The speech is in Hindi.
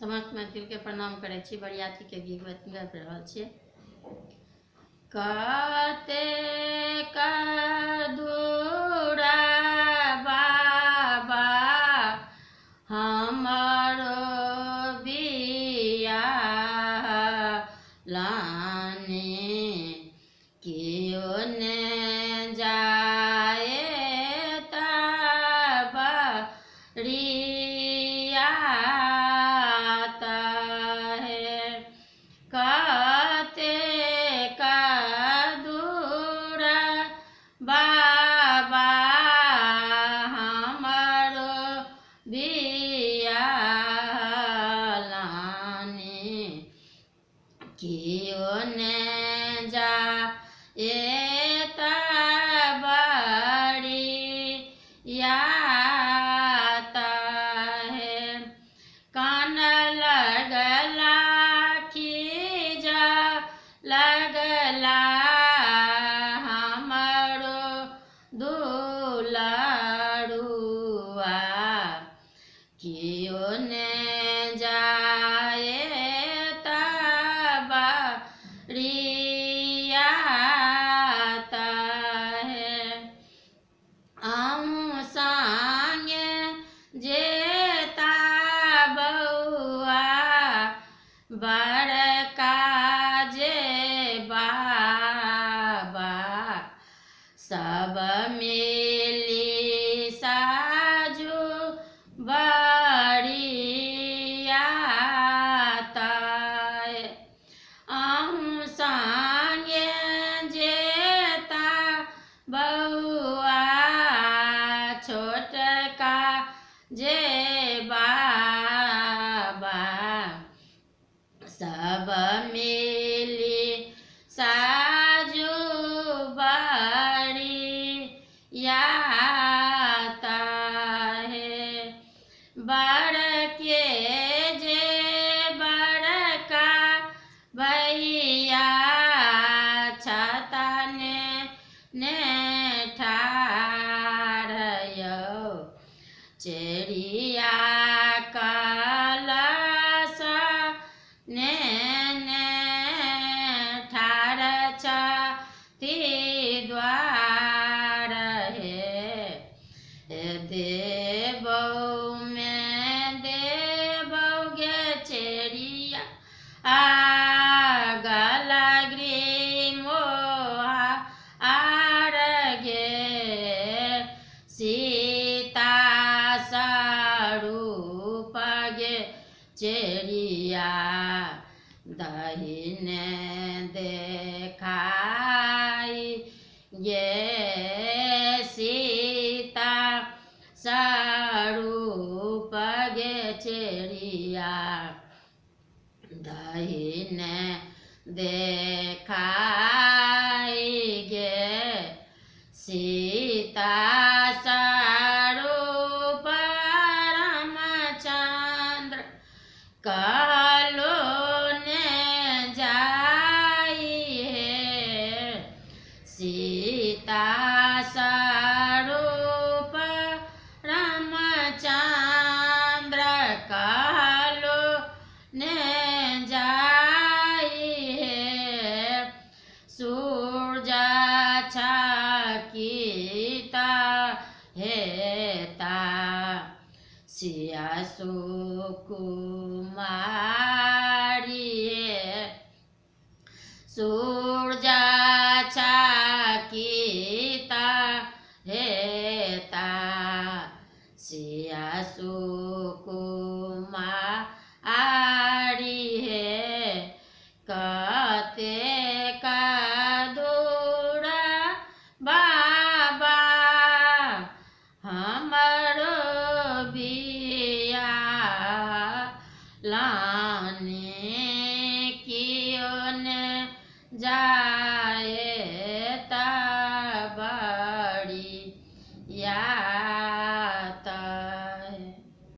समस्त मैथिल के प्रणाम करै छी। बरियाती के गीत गाबि रहल छियै। कते दूरा बाबा हमरो बियाह लाने कियो ने जाए तबरियाता है। कते दूरा बाबा हमरो बियाह लाने कियो ने जाए तबरियाता है। कान लगला खीजा लगला हमरो दुलरुआ कियो ने जाए तबरियाता है। अहूँ संगे जेता बउआ बड़का जे बाबा सब मिली साजू बरियाता है। अहूँ संगे जेता बउआ छोटका जे बाबा सब मिली साजू बरियाता है। बड़के जे बड़का भैया छता ने ठाढ़ यौ चेरिया कलश ने ठाढ़ छथि द्वार हे। देबौ में देबौ गे चेरिया गला ग्रीमोहा आर गे सीता स्वरूप गे चेरिया दहिने देखाई गे सीता स्वरूप गे चेरिया दहिने देखाई गे सीता स्वरूप रामचंद्र कहलो ने जाई है। सीता स्वरूप रामचंद्र कहलो ने जाई है। सूरज छकिता हेता सिया सुकुमारी है। सूरज छकिता हेता सिया सुकुमारी है। कते दूरा बाबा हमरो बियाह लाने कियो ने जा